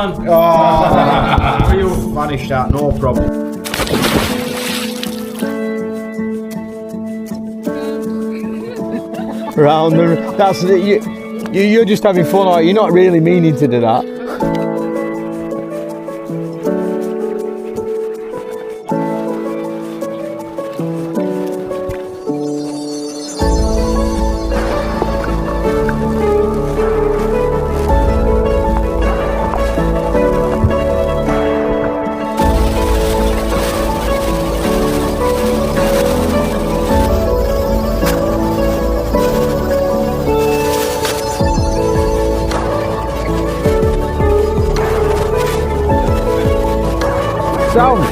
man. Oh, you managed that, no problem. Round and that's it. You're just having fun, or you're not really meaning to do that. Sound.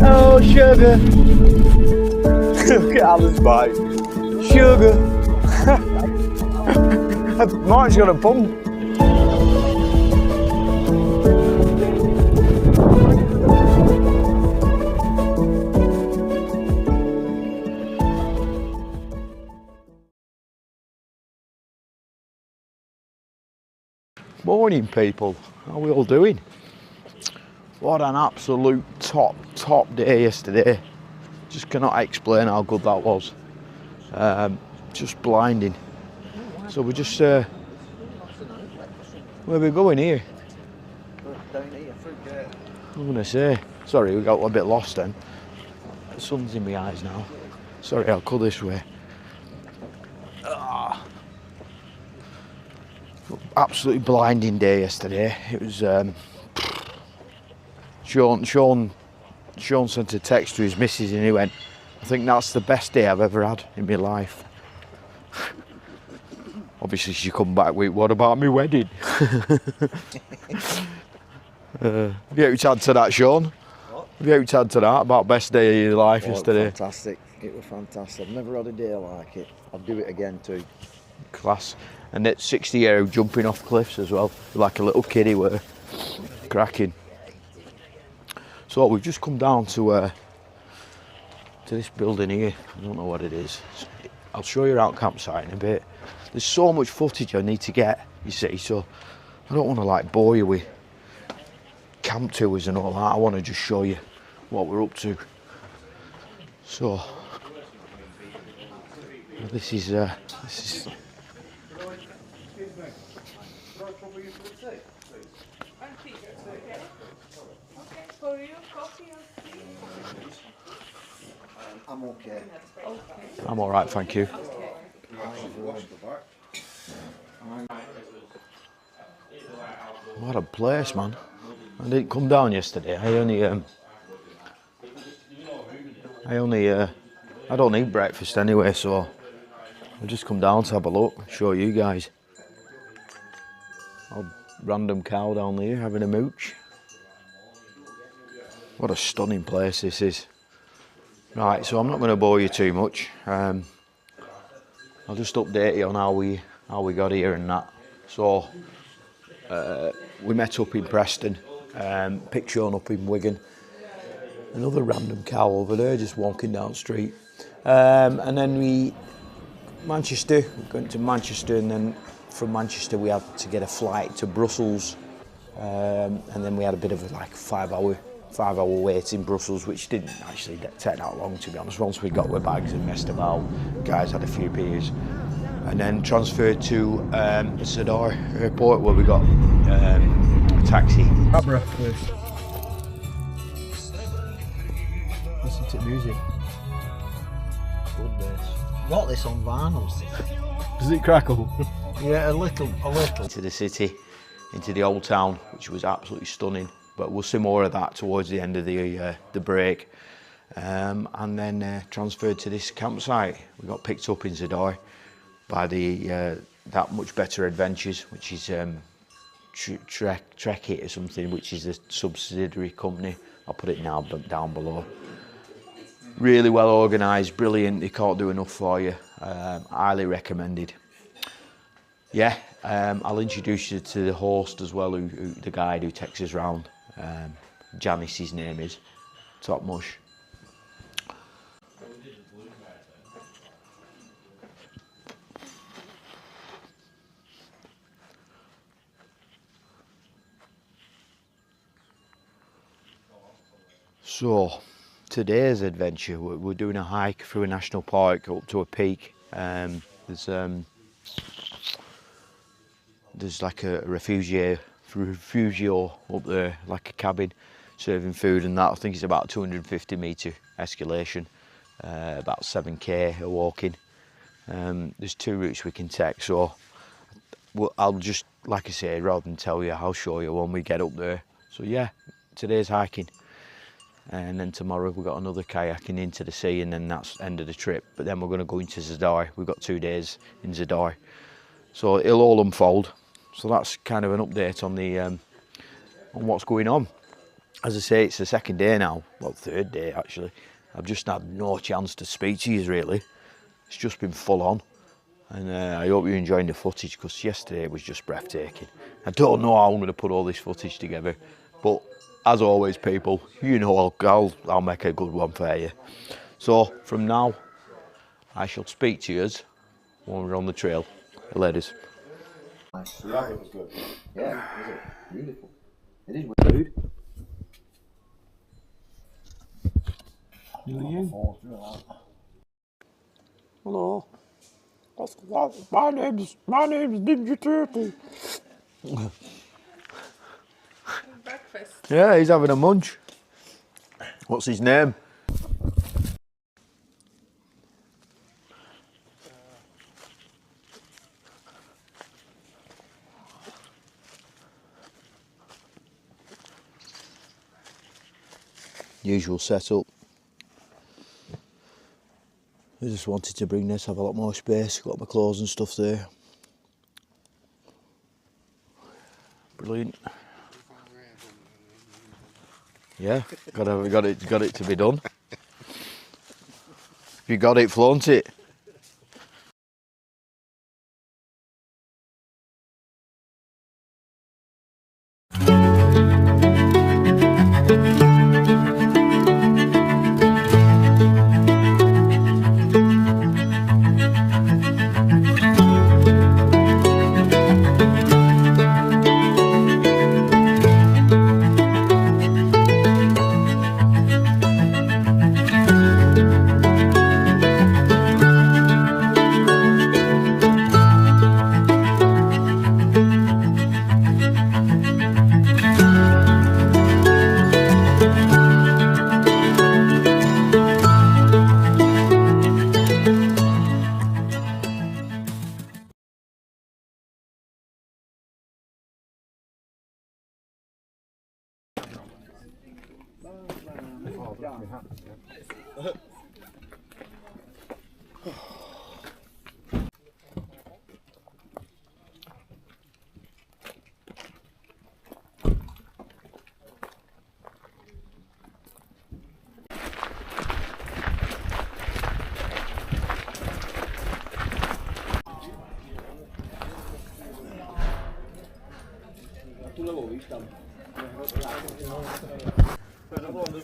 Oh, sugar. Look at Alan's bike. Sugar. Mark's got a pump. Morning people, how are we all doing? What an absolute top day yesterday. Just cannot explain how good that was. Just blinding. So we're just, where are we going here? Down here, fruit gate. I'm gonna say, sorry we got a bit lost then. The sun's in my eyes now. Sorry, I'll go this way. Absolutely blinding day yesterday. It was, Sean sent a text to his missus and he went, I think that's the best day I've ever had in my life. Obviously she come back with, what about my wedding? Have you out to that, Sean? What? Have you out to that about best day of your life yesterday? It was fantastic. It was fantastic. I've never had a day like it. I'll do it again too. Class. And at 60-year-old jumping off cliffs as well, like a little kiddie were. Cracking. So we've just come down to this building here. I don't know what it is. I'll show you our campsite in a bit. There's so much footage I need to get, you see, so I don't want to like bore you with camp tours and all that. I want to just show you what we're up to. So this is I'm okay. I'm all right, thank you. What a place, man. I didn't come down yesterday. I don't eat breakfast anyway, so I'll just come down to have a look, show you guys. A random cow down there having a mooch. What a stunning place this is. Right, so I'm not going to bore you too much. I'll just update you on how we got here and that. So we met up in Preston, picked Sean up in Wigan. Another random cow over there just walking down the street. And then we went to Manchester, and then from Manchester we had to get a flight to Brussels. And then we had a bit of a 5-hour wait in Brussels, which didn't actually take that long, to be honest. Once we got our bags and messed about, guys had a few beers, and then transferred to the Zadar airport, where we got a taxi. Abra, please. Listen to music. Good bass. Got this on vinyls. Does it crackle? Yeah, a little. Into the city, into the old town, which was absolutely stunning. But we'll see more of that towards the end of the break. And then transferred to this campsite. We got picked up in Zadar by the That Much Better Adventures, which is Trek It or something, which is a subsidiary company. I'll put it down below. Really well organised, brilliant. They can't do enough for you. Highly recommended. Yeah, I'll introduce you to the host as well, the guide who takes us round. Janice, his name is. Top mush. So, today's adventure, we're doing a hike through a national park up to a peak. There's like a refugio up there, like a cabin, serving food and that. I think it's about 250 metre escalation, about 7k of walking. There's 2 routes we can take, so I'll just, like I say, rather than tell you, I'll show you when we get up there. So yeah, today's hiking. And then tomorrow we've got another kayaking into the sea, and then that's the end of the trip. But then we're going to go into Zadar. We've got 2 days in Zadar. So it'll all unfold. So that's kind of an update on the on what's going on. As I say, it's the 2nd day now, well, 3rd day actually. I've just had no chance to speak to you really. It's just been full on. And I hope you're enjoying the footage, because yesterday was just breathtaking. I don't know how I'm going to put all this footage together, but as always, people, you know I'll make a good one for you. So from now, I shall speak to you when we're on the trail. Ladies. Nice. Yeah, it was good. Yeah, it was beautiful. It is weird. Hello. My name's Ninja Turtle. Breakfast. Yeah, he's having a munch. What's his name? Usual setup. I just wanted to bring this, have a lot more space, got my clothes and stuff there. Brilliant. Yeah, got it to be done. If you got it, flaunt it.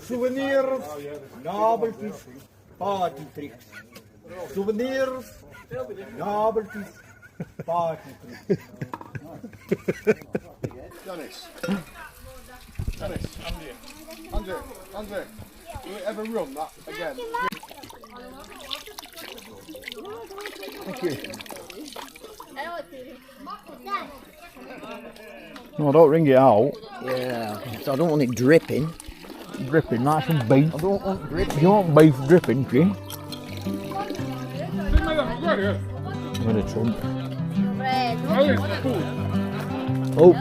Souvenirs, novelties, party tricks. Souvenirs, novelties, party tricks. Dennis, Andre, will we ever run that again? Thank you. No, don't wring it out. Yeah, so I don't want it dripping. Dripping like some beef. I don't want dripping. You want beef dripping, Jim? With a trump. Oh.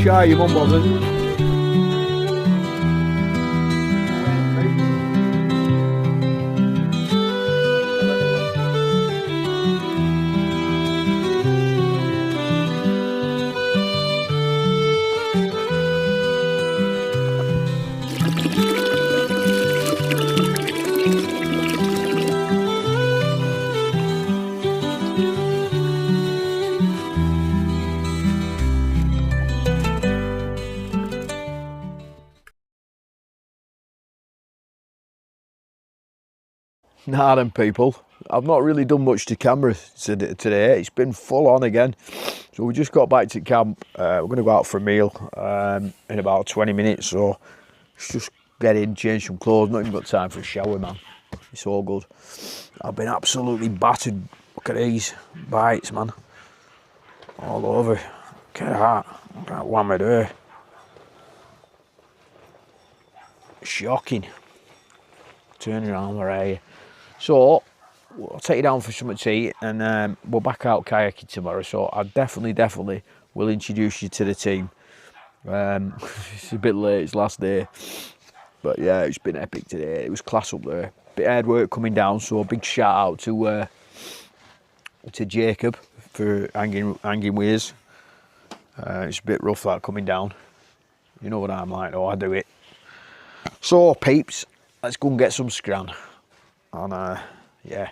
shy, you won't bother. Nah then people, I've not really done much to camera today. It's been full on again. So we just got back to camp. We're going to go out for a meal in about 20 minutes. So let's just get in, change some clothes. Not even got time for a shower, man. It's all good. I've been absolutely battered. Look at these bites, man. All over. Look at that. Look at that whammer there. Shocking. Turn around where are you? So I'll take you down for something to eat, and we're back out kayaking tomorrow. So I definitely will introduce you to the team. It's a bit late, it's last day, but yeah, it's been epic today. It was class up there. Bit of hard work coming down, so a big shout out to Jacob for hanging with us. It's a bit rough that coming down. You know what I'm like, though, I do it. So peeps, let's go and get some scran. And yeah.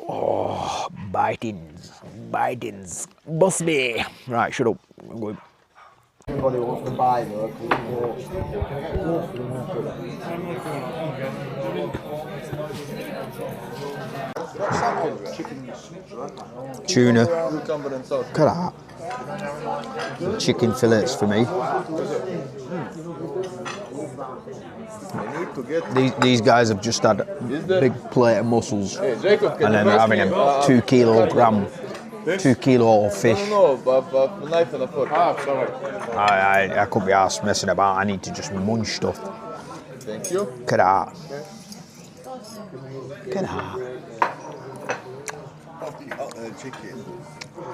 Oh, bitings, bust me. Right, shut up. I'm going. Everybody wants to buy though. Tuna. Look at that. Chicken fillets for me. These guys have just had a big plate of mussels, and then they're having a 2 kilogram fish. No, but knife and a fork. I couldn't be arsed messing about. I need to just munch stuff. Thank you. Look at that. Look at that.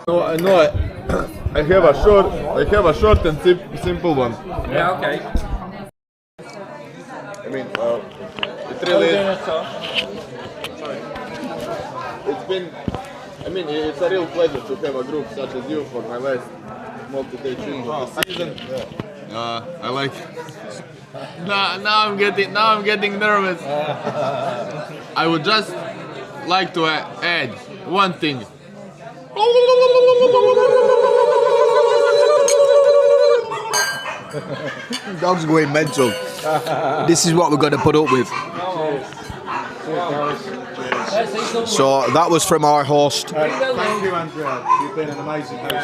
No, I have a short and simple one. Yeah, okay. I mean, it really it's a real pleasure to have a group such as you for my last multi-day trip of the season. I like. Now I'm getting nervous. I would just like to add one thing. Dog's going mental. This is what we're going to put up with. So that was from our host. Thank you, Andrea. You've been an amazing host.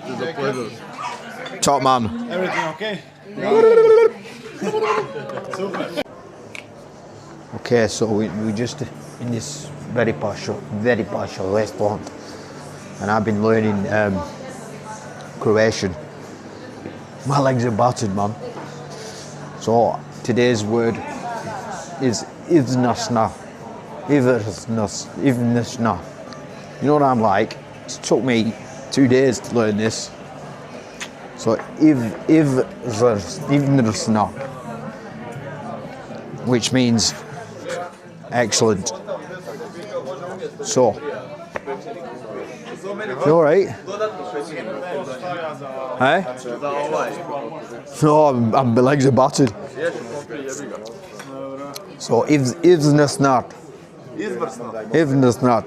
It's a pleasure. Top man. Everything okay? Okay, so we just in this very posh restaurant, and I've been learning Croatian. My legs are battered, man. So today's word is ivnesna. Ivnesna. You know what I'm like? It took me 2 days to learn this. So ivnesna, which means excellent. So, you alright? Hey? No, my legs are battered. So, ivnesna. Ivnesna.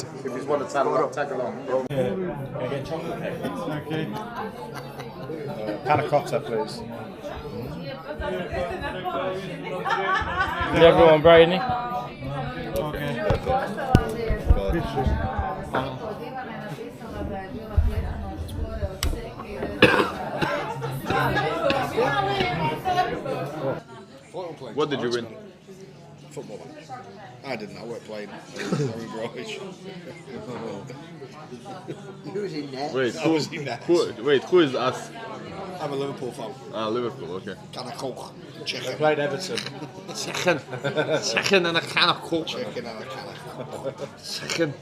Okay. Panacotta, please. Is everyone Brady? Okay. What did you win? Football. I didn't. I weren't playing. Rubbish. Who's in there? Wait, I was in that. who is us? I'm a Liverpool fan. Liverpool, okay. Can of Coke. I Chicken. played Everton. Chicken and a can of Coke. Chicken and a can of Coke. Chicken.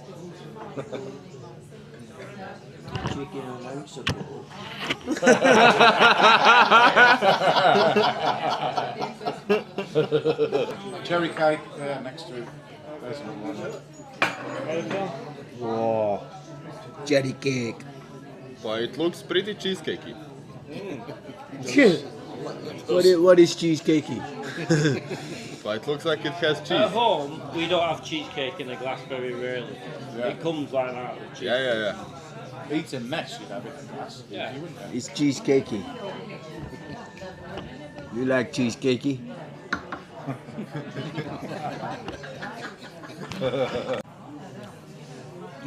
chicken and ounce of butter. Cherry cake next to it. There's another one. Whoa. Jelly cake. But it looks pretty cheesecakey. What is cheesecakey? But it looks like it has At cheese. home, we don't have cheesecake in a glass very rarely. Yeah. It comes like that with cheese. Yeah. Eat a mess, you'd have it in glass. Yeah. You wouldn't have. It's cheesecakey. You like cheesecakey?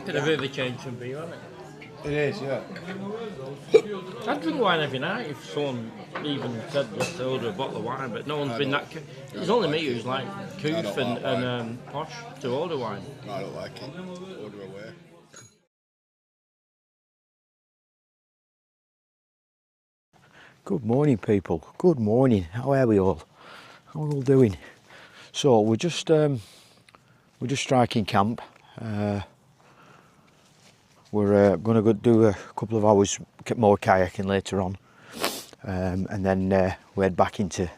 Could have really changed from beer, hasn't it? It is, yeah. I drink wine every night if someone even said let's order a bottle of wine, but no one's been that. It's only me who's like coof and posh to order wine. I don't like it. Order away. Good morning, people. Good morning. How are we all? How are we all doing? So we're just striking camp. We're going to go do a couple of hours more kayaking later on, and then we head back into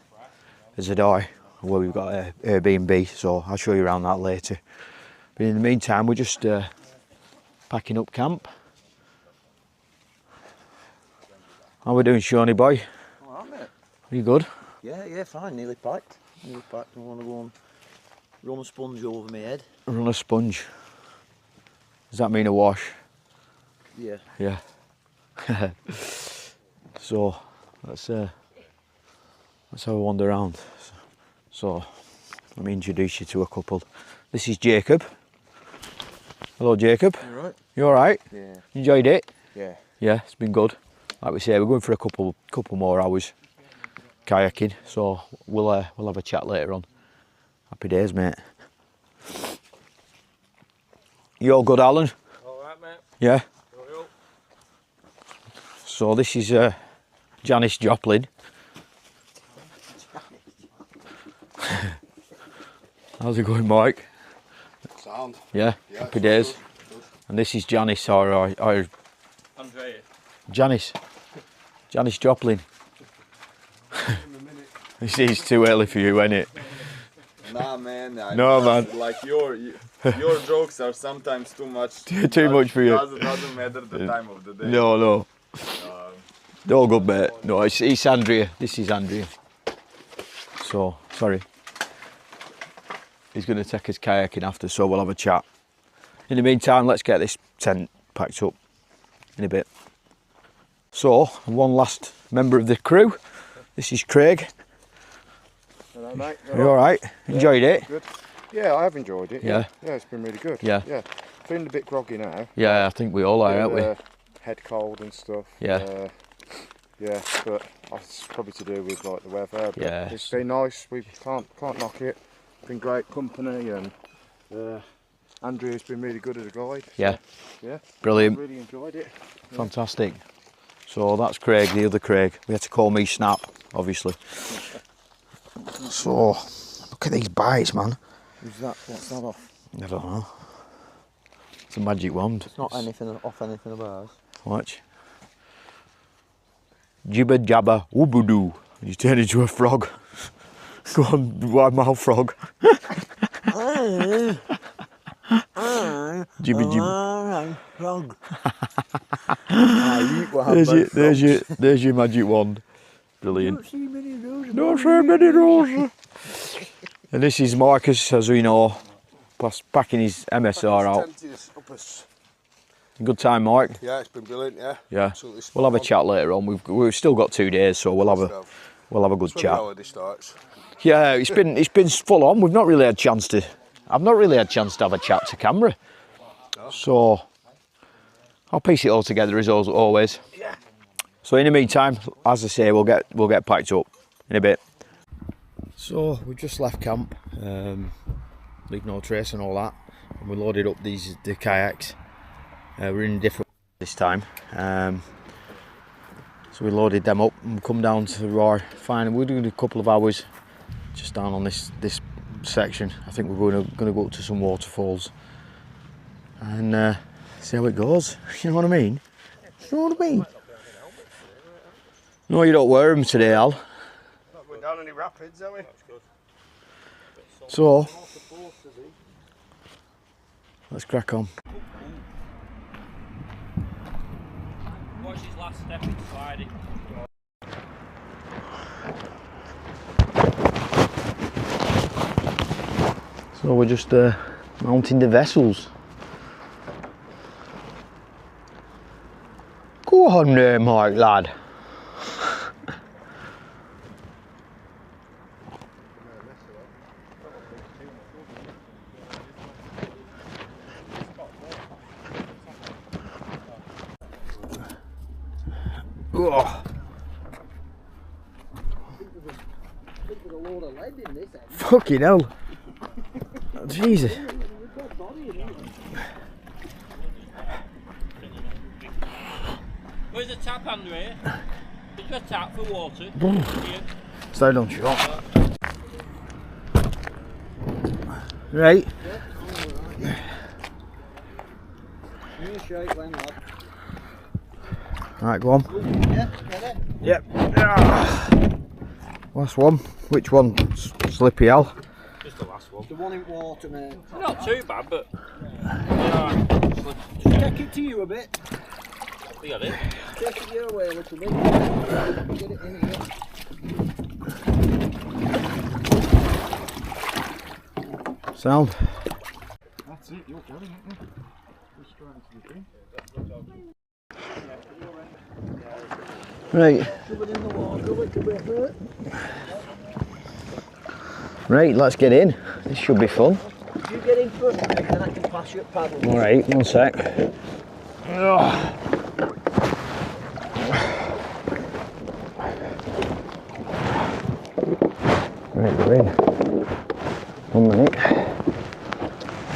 Zadar where we've got an Airbnb. So I'll show you around that later. But in the meantime, we're just packing up camp. How we doing, Shawnee boy? Alright, mate. Are you good? Yeah, fine. Nearly packed. I want to go and run a sponge over my head. Run a sponge. Does that mean a wash? Yeah. Yeah. So let's have a wander around. So let me introduce you to a couple. This is Jacob. Hello, Jacob. You alright? You all right? Yeah. Enjoyed it? Yeah. Yeah, it's been good. Like we say, we're going for a couple more hours kayaking. So we'll have a chat later on. Happy days, mate. You all good, Alan? Alright, mate. Yeah. So this is Janice Joplin. How's it going, Mike? Sound. Yeah, happy days. And this is Janice, or Andrea. Janice Joplin. This is too early for you, ain't it? Nah, man. No, man. Like your jokes are sometimes too much. Too much for you. Doesn't matter the time of the day. No. All good, mate. No, it's Andrea. This is Andrea. So, sorry. He's going to take us kayaking after, so we'll have a chat. In the meantime, let's get this tent packed up in a bit. So, one last member of the crew. This is Craig. Hello, mate. You all right? Enjoyed it? Good. Yeah, I have enjoyed it. Yeah. Yeah, it's been really good. Yeah. Yeah. Feeling a bit groggy now. Yeah, I think we all are, aren't we? Head cold and stuff. Yeah. Yeah, but it's probably to do with like the weather. But Yeah. It's been nice. We can't knock it. Been great company, and Andrea's been really good as a guide. Yeah. Yeah. Brilliant. Really enjoyed it. Fantastic. So that's Craig, the other Craig. We had to call me Snap, obviously. So, look at these bites, man. What's that off? I don't know. It's a magic wand. It's not anything off anything of ours. Watch. Jibba jabba wooboo. You turn into a frog. Go on, wide mouth frog. Jibba jibba. Frog. There's your magic wand. Brilliant. Don't see many of those. Don't see many roses. And this is Marcus, as we know, packing his MSR out. Good time, Mike. Yeah, it's been brilliant. Yeah. Yeah. Absolutely spot We'll have a on. chat later on. We've still got 2 days, so we'll have a good That's when chat. the holiday starts. Yeah, it's been full on. I've not really had a chance to have a chat to camera. So I'll piece it all together as always. Yeah. So in the meantime, as I say, we'll get packed up in a bit. So we've just left camp, leave no trace and all that, and we loaded up the kayaks. We're in a different this time, so we loaded them up and come down to our final. We're doing a couple of hours just down on this section. I think we're going to go up to some waterfalls and see how it goes. You know what I mean? You know what I mean? No, you don't wear them today, Al. Not going down any rapids, are we? So, let's crack on. Watch his last step in sliding. So we're just mounting the vessels. Go on there, Mike, lad. Oh. Fucking hell. Jesus. Where's the tap, Andrea? Is there a tap for water? Here. Stay down short. Right. Right, go on. Yeah, ready? Yep. Last one. Which one? Slippy Al. Just the last one. The one in water, mate. Not too bad, but Take it to you a bit. we got it. Take it your way a little bit. Get it in here. Sound. That's it, you're getting it, aren't you? Just trying to be clean. Right. Shove it in the water a little bit, mate. Right, let's get in. This should be fun. You get in first, mate, then I can pass you a paddle. Alright, one sec. Right, we're in. 1 minute.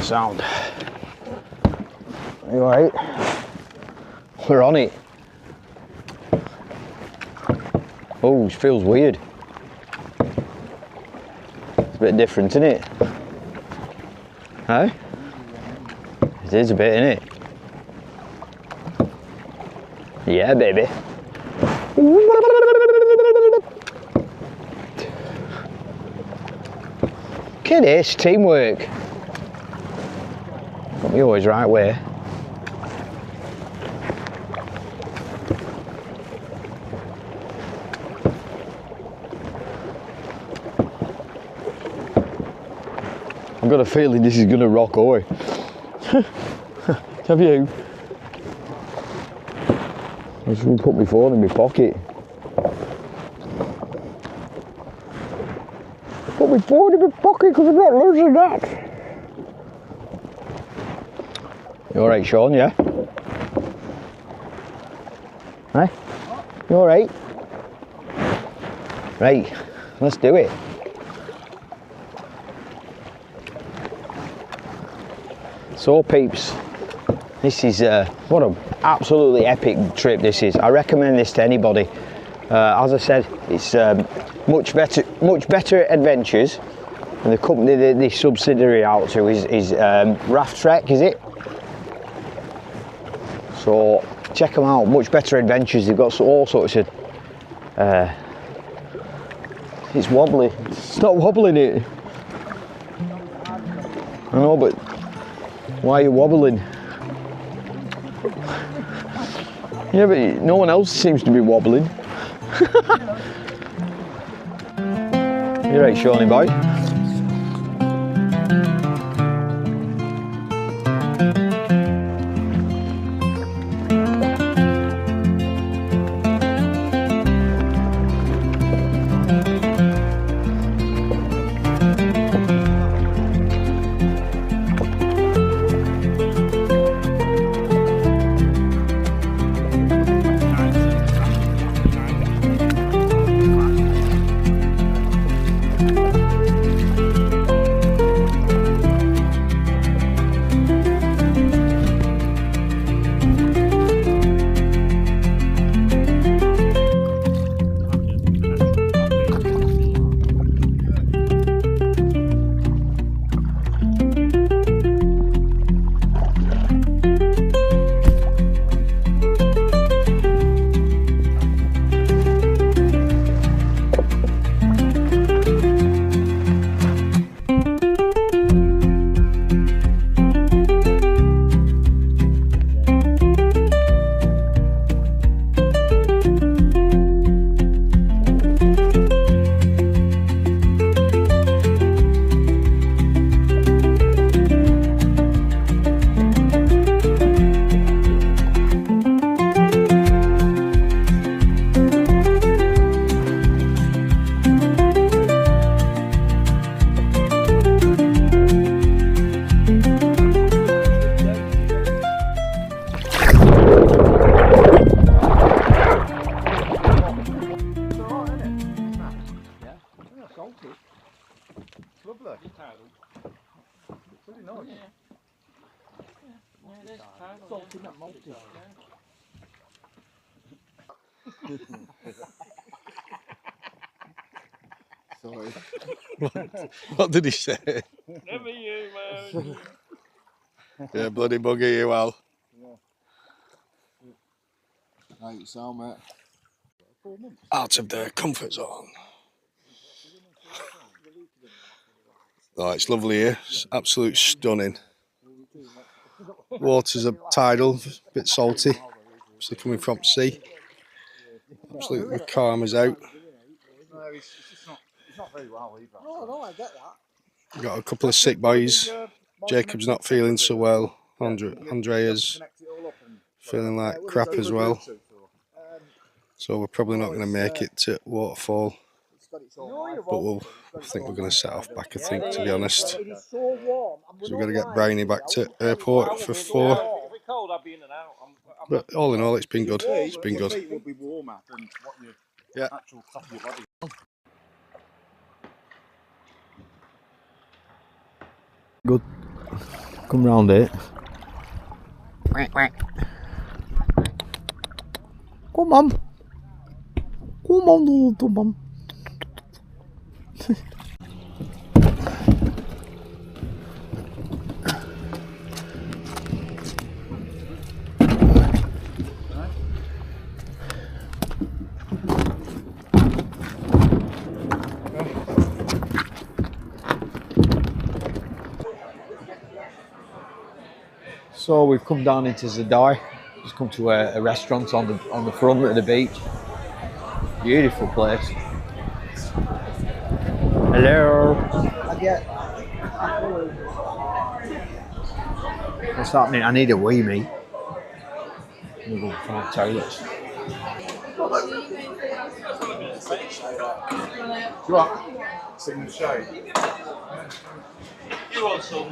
Sound. Are you alright? We're on it. Oh, it feels weird. It's a bit different, isn't it? Huh? It is a bit, isn't it? Yeah, baby. Look at this, teamwork. Got me always right way. I've got a feeling this is going to rock away. Have you? I just going to put my phone in my pocket. Put my phone in my pocket because I'm not losing that. You alright, Sean, yeah? Hey? You alright? Right, let's do it. So peeps, this is what an absolutely epic trip this is. I recommend this to anybody. As I said, it's much better adventures, and the company that this subsidiary out to is Raft Trek, is it? So check them out. Much better adventures. They've got all sorts of. It's wobbly. Stop wobbling it. I know, but. Why are you wobbling? Yeah, but no one else seems to be wobbling. You're right, Shawnee boy. Lovely. Pretty nice. Sorry. What did he say? Never you, man. Yeah, bloody bugger you, Al. Right, you sound, mate. Out of their comfort zone. Oh, it's lovely here. It's absolutely stunning. Waters are tidal, a bit salty. Obviously coming from sea. Absolutely calm as out. No, it's just not. It's not very well either. No, I get that. Got a couple of sick boys. Jacob's not feeling so well. Andrea's feeling like crap as well. So we're probably not going to make it to Waterfall. But I think we're going to set off back, I think, to be honest. So we've got to get Briny back to airport for 4. But all in all, it's been good. It's been good. It will be warmer than what your actual top of your body. Good. Come round it. Come on. Come on, little mum. So we've come down into Zadar. Just come to a restaurant on the front of the beach. Beautiful place. Hello. What's happening? I need a wee, mate. I'm going to find toilets. You are sitting in the shade. You want some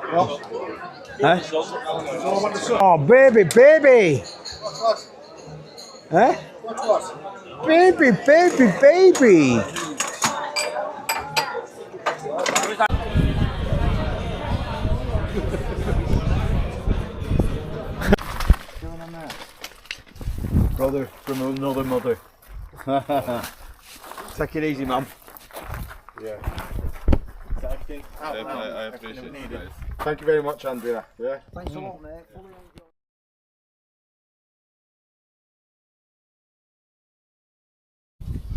Huh? Oh, baby, baby. Huh? Baby, baby, baby. Brother from another mother. Take it easy, man. Yeah. I appreciate it, guys. Thank you very much, Andrea. Yeah. Thanks a lot, mate.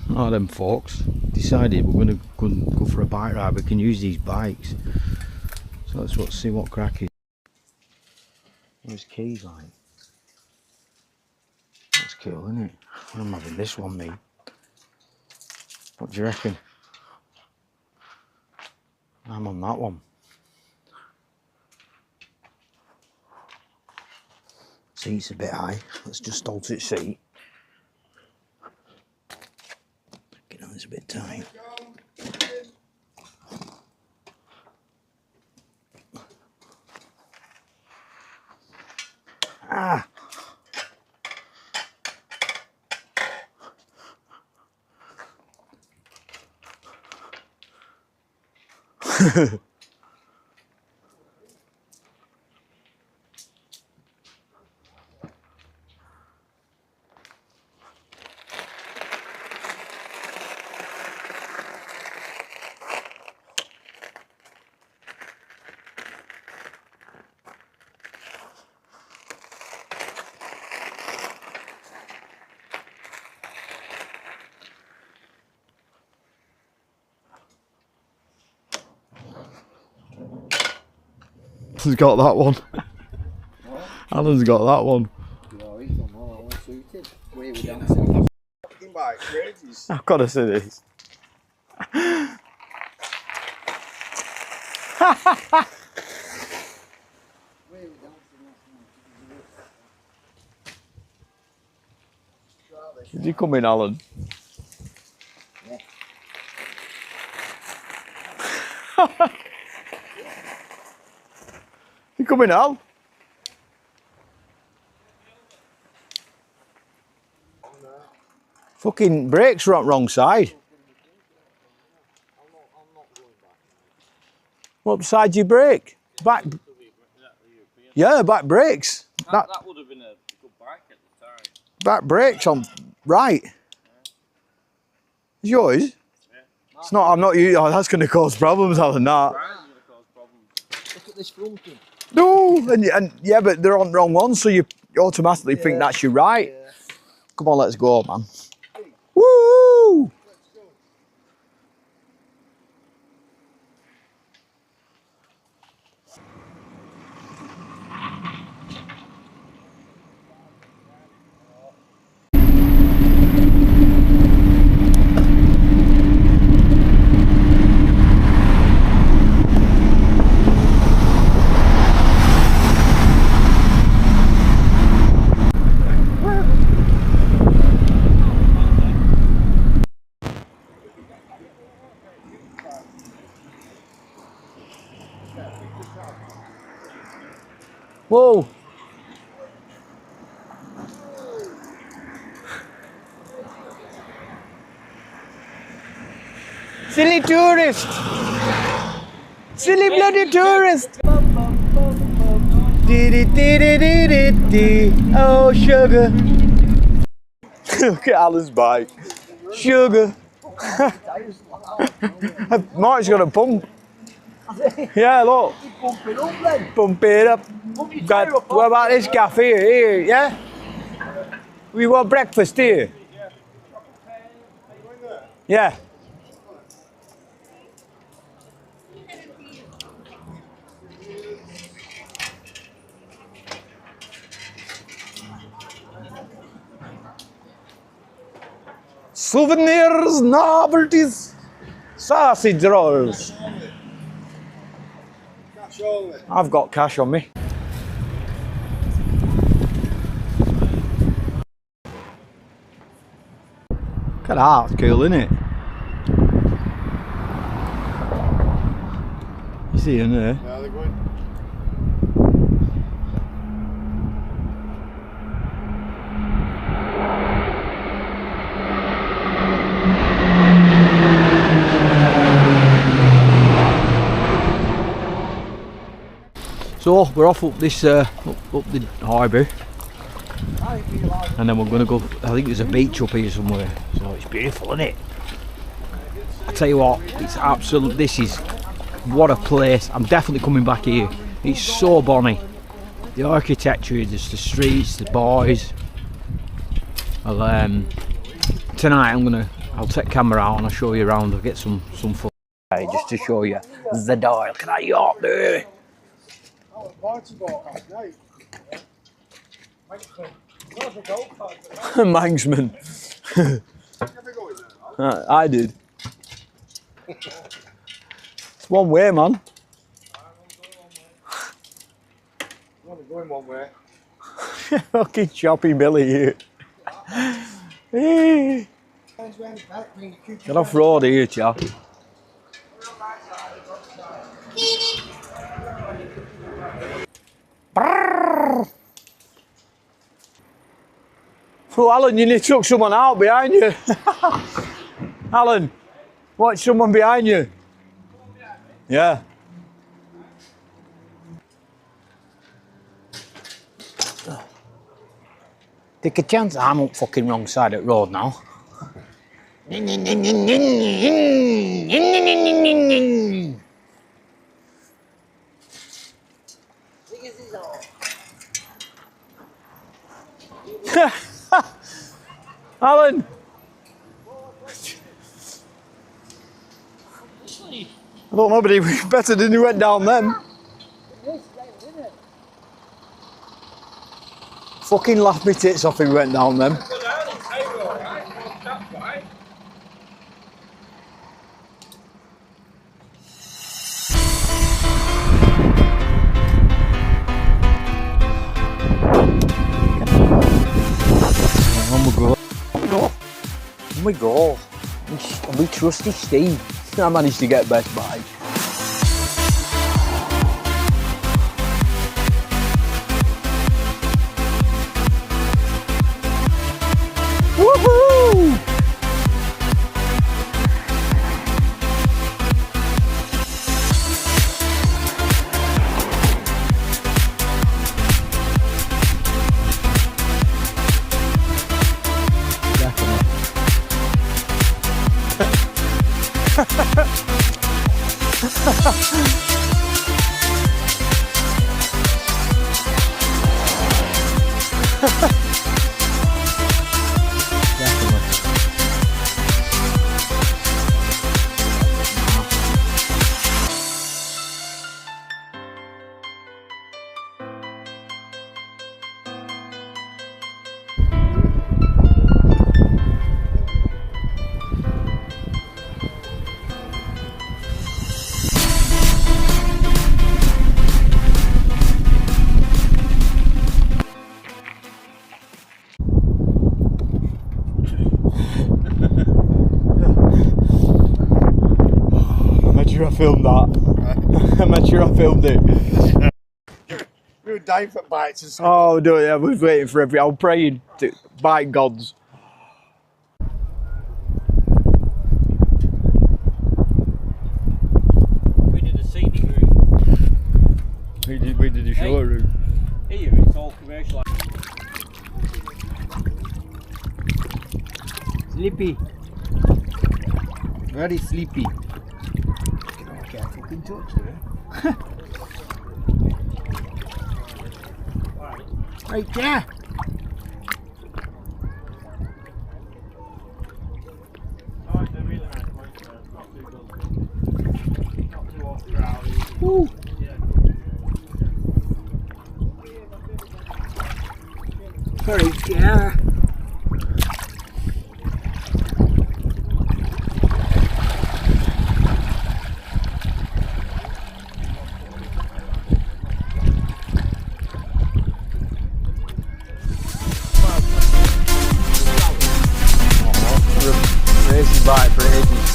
Oh, them folks decided we're going to go for a bike ride. We can use these bikes. So let's see what crack is. There's keys, like. That's cool, isn't it? I'm having this one, me. What do you reckon? I'm on that one. Seat's a bit high. Let's just alter its seat. Get on, it's a bit tight. Ah! Alan's got that one. Alan's got that one. I've got to see this. Did you come in, Alan? You coming, Al? Fucking brakes are on wrong side. What side do you brake? Back. Yeah, back brakes. That would have been a good bike at the time. Back brakes on right. Is yours? Yeah. It's not. I'm not you. Oh, that's going to cause problems, Alan. That. Look at this front thing. No, and yeah, but they're on the wrong one, so you automatically think that's your right. Yeah. Come on, let's go, man. Woo! Whoa! Silly tourist! Silly bloody tourist! Oh, sugar! Look at Alan's bike. Sugar! Mark's got a pump. Yeah, look. Pump it up then. Pump it up. Pump your Got, tyre up. what about this cafe here, yeah? We want breakfast here. Yeah. Souvenirs, novelties, sausage rolls. I've got cash on me. Look at that, it's cool, isn't it? You see in there? Yeah, they're going. So we're off up this up the highway, and then we're going to go. I think there's a beach up here somewhere. So it's beautiful, isn't it? I tell you what, it's absolute. This is what a place. I'm definitely coming back here. It's so bonny. The architecture, just the streets, the boys. Well, tonight I'll take camera out and I'll show you around. I'll get some fun just to show you the dial. Look at that yacht there. Manxman. I did. It's one way, man. I'm only going one way. Fucking choppy Billy here. Get off road here, chap. Oh, Alan, you need to took someone out behind you. Alan, watch someone behind you. Yeah. Take a chance. I'm up fucking wrong side of the road now. Alan! I don't know, but he was better than he went down then. Fucking laughed me tits off if he went down then. Oh my god, we trusty Steve. I managed to get Best Buy. Woohoo! Make sure I filmed that. Make sure I filmed it. We were dying for bites and stuff. Oh, no, yeah, I was waiting for every. I was praying to bite gods. We did a scenic route. We did a short route. Here it's all commercial. Sleepy. Very sleepy. Careful, can touch there. Right there. Woo. Very yeah. Racing bike for ages.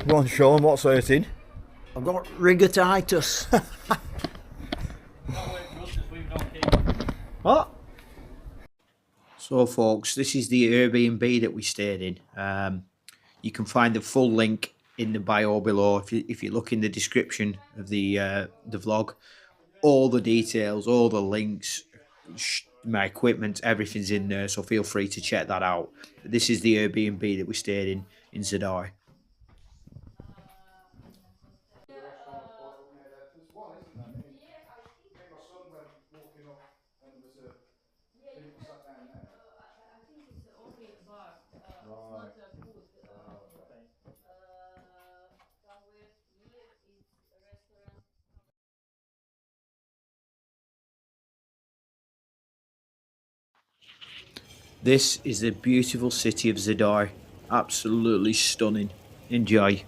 Go on, Sean, what's hurting? I've got rigatitis. What? So, folks, this is the Airbnb that we stayed in. You can find the full link in the bio below. If you look in the description of the vlog, all the details, all the links, my equipment, everything's in there. So feel free to check that out. This is the Airbnb that we stayed in Zadar. This is the beautiful city of Zadar. Absolutely stunning. Enjoy.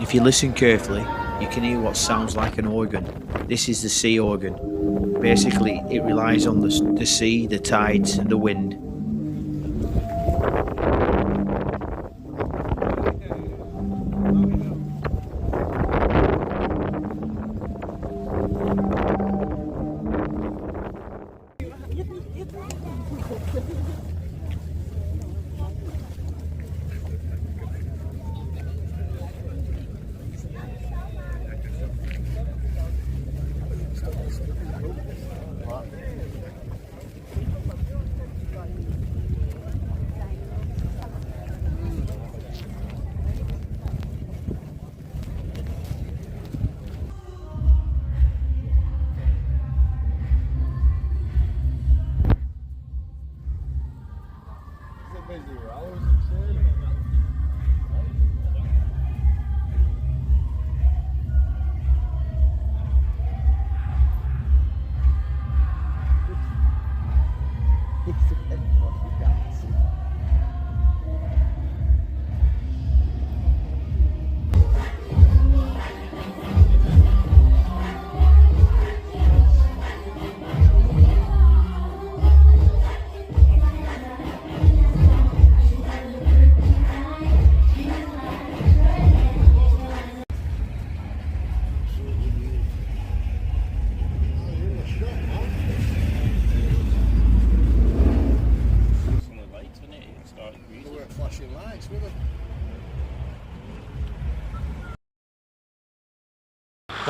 If you listen carefully, you can hear what sounds like an organ. This is the sea organ. Basically, it relies on the sea, the tides, and the wind.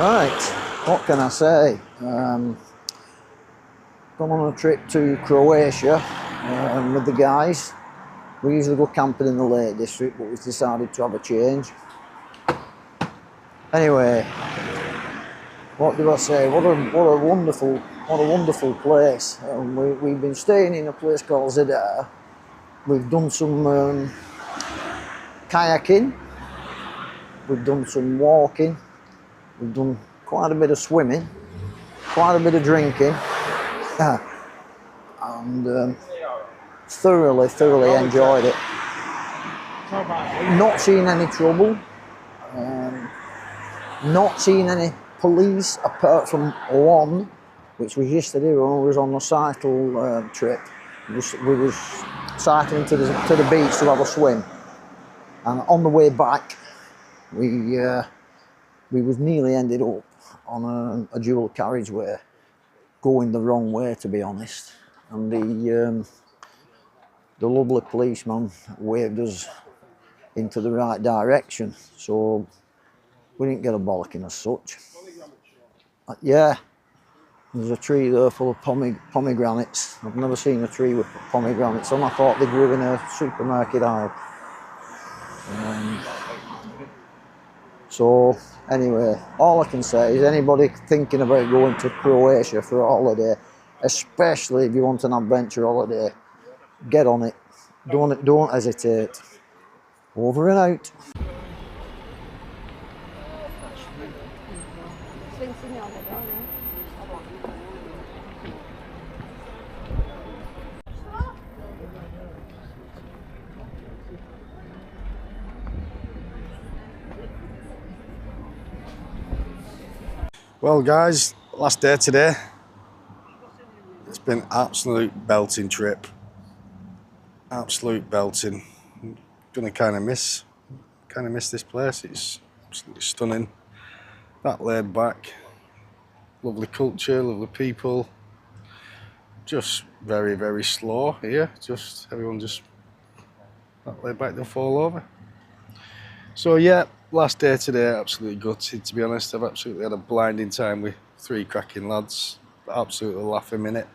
Right, what can I say? Gone on a trip to Croatia with the guys. We usually go camping in the Lake District, but we decided to have a change. Anyway, what do I say? What a wonderful place. We've been staying in a place called Zadar. We've done some kayaking. We've done some walking. We've done quite a bit of swimming, quite a bit of drinking. And thoroughly enjoyed it. Not seen any trouble, not seen any police apart from one, which was yesterday when we was on a cycle trip. We was cycling to the beach to have a swim, and on the way back we was nearly ended up on a dual carriageway, going the wrong way, to be honest, and the lovely policeman waved us into the right direction, so we didn't get a bollocking as such. Yeah, there's a tree there full of pomegranates. I've never seen a tree with pomegranates on. I thought they grew in a supermarket aisle. So anyway, all I can say is anybody thinking about going to Croatia for a holiday, especially if you want an adventure holiday, get on it. Don't hesitate. Over and out. Well guys, last day today. It's been absolute belting trip. Absolute belting. Gonna kind of miss this place. It's absolutely stunning. That laid back, lovely culture, lovely people. Just very slow here. Just everyone just that laid back, they'll fall over. So yeah, last day today, absolutely gutted, to be honest. I've absolutely had a blinding time with 3 cracking lads. Absolutely laughing in it.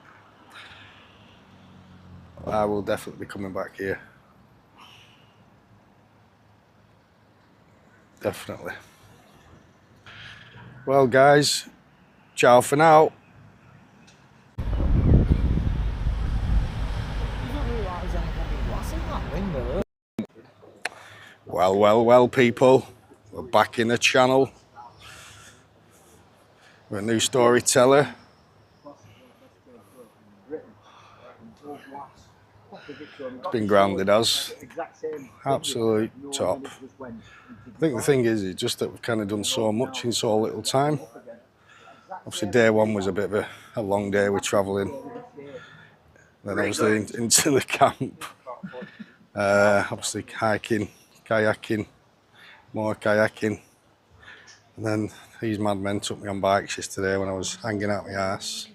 I will definitely be coming back here. Definitely. Well guys, ciao for now. Well people, we're back in the channel. We're a new storyteller. It's been grounded as absolute top. I think the thing is just that we've kind of done so much in so little time. Obviously day one was a bit of a long day with travelling. Then obviously into the camp. Obviously hiking, kayaking, more kayaking. And then these madmen took me on bikes yesterday when I was hanging out my arse.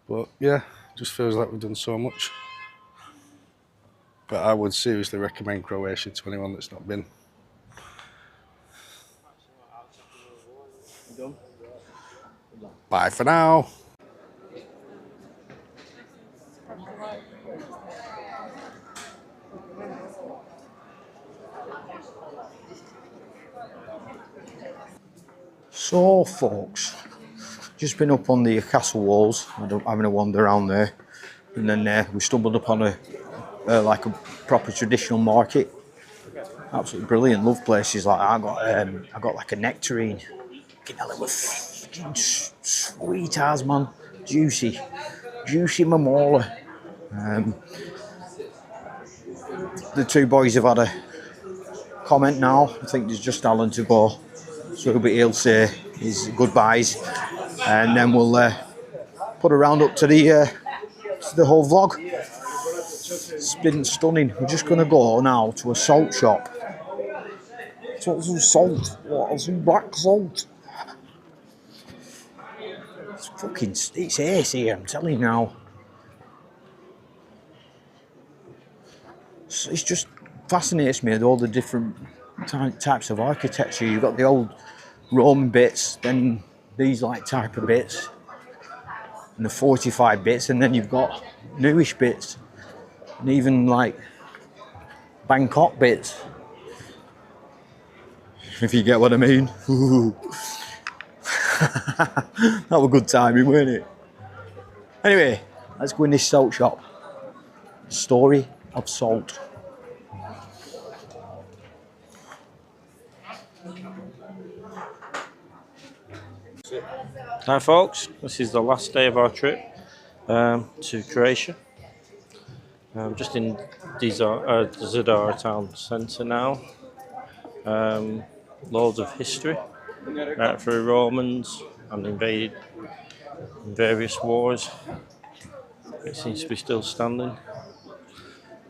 But yeah, just feels like we've done so much. But I would seriously recommend Croatia to anyone that's not been. Bye for now. So folks, just been up on the castle walls, having a wander around there, and then we stumbled upon like a proper traditional market. Absolutely brilliant, love places like that. I got like a nectarine. Fucking hell, it was fucking sweet as, man. Juicy mamola. The 2 boys have had a comment now. I think there's just Alan to go, so he'll say his goodbyes, and then we'll put a round up to the whole vlog. It's been stunning. We're just gonna go now to a salt shop. Want some salt? What? Some black salt? It's ace here, I'm telling you now. It just fascinates me, all the different types of architecture. You've got the old Roman bits, then these like type of bits, and the fortified bits, and then you've got newish bits, and even like Bangkok bits, if you get what I mean. That was good timing, weren't it? Anyway, let's go in this salt shop. Story of salt. Hi folks, this is the last day of our trip to Croatia. I'm just in Zadar town centre now. Loads of history, right through Romans and invaded in various wars. It seems to be still standing.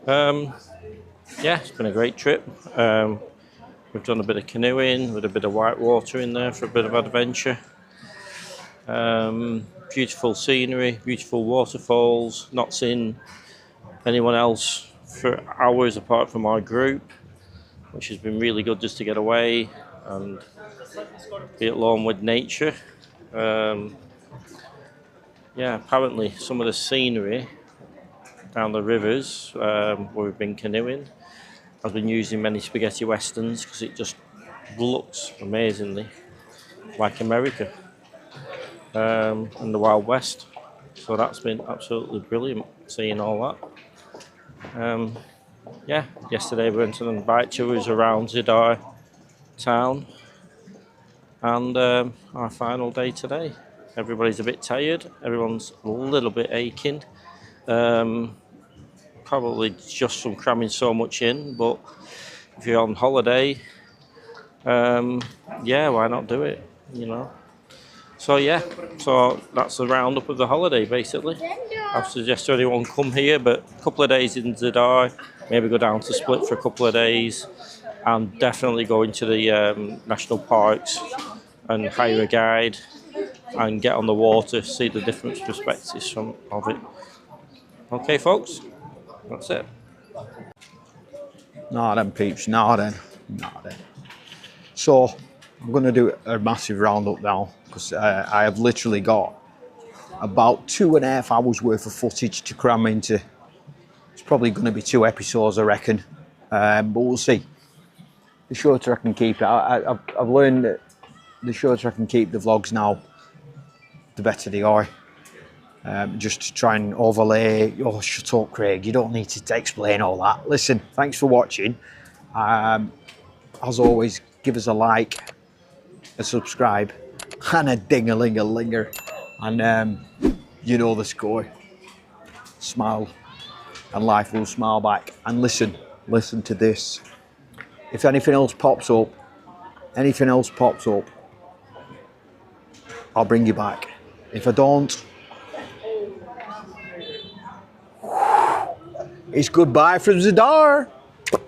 Yeah, it's been a great trip. We've done a bit of canoeing with a bit of white water in there for a bit of adventure. Beautiful scenery, beautiful waterfalls. Not seen anyone else for hours apart from our group, which has been really good just to get away and be alone with nature. Yeah, apparently some of the scenery down the rivers where we've been canoeing, I've been using many spaghetti westerns because it just looks amazingly like America and the Wild West. So that's been absolutely brilliant seeing all that. Yeah, yesterday we went on bike tours around Zadar town, and our final day today. Everybody's a bit tired, everyone's a little bit aching. Probably just from cramming so much in, but if you're on holiday, yeah, why not do it, you know? So yeah, so that's the roundup of the holiday basically. I suggest to anyone come here, but a couple of days in Zadar, maybe go down to Split for a couple of days, and definitely go into the national parks and hire a guide and get on the water, see the different perspectives of it. Okay folks, that's it. Nah then peeps, nah then. So I'm going to do a massive roundup now because I have literally got about 2.5 hours worth of footage to cram into. It's probably going to be 2 episodes I reckon, but we'll see. The shorter I can keep it, I've learned that the shorter I can keep the vlogs now, the better they are. Just to try and overlay, oh shut up Craig, you don't need to explain all that. Listen, thanks for watching. As always, give us a like, a subscribe, and a ding-a-ling-a-linger. And you know the score. Smile, and life will smile back. And listen to this. If anything else pops up, I'll bring you back. If I don't, it's goodbye from Zadar.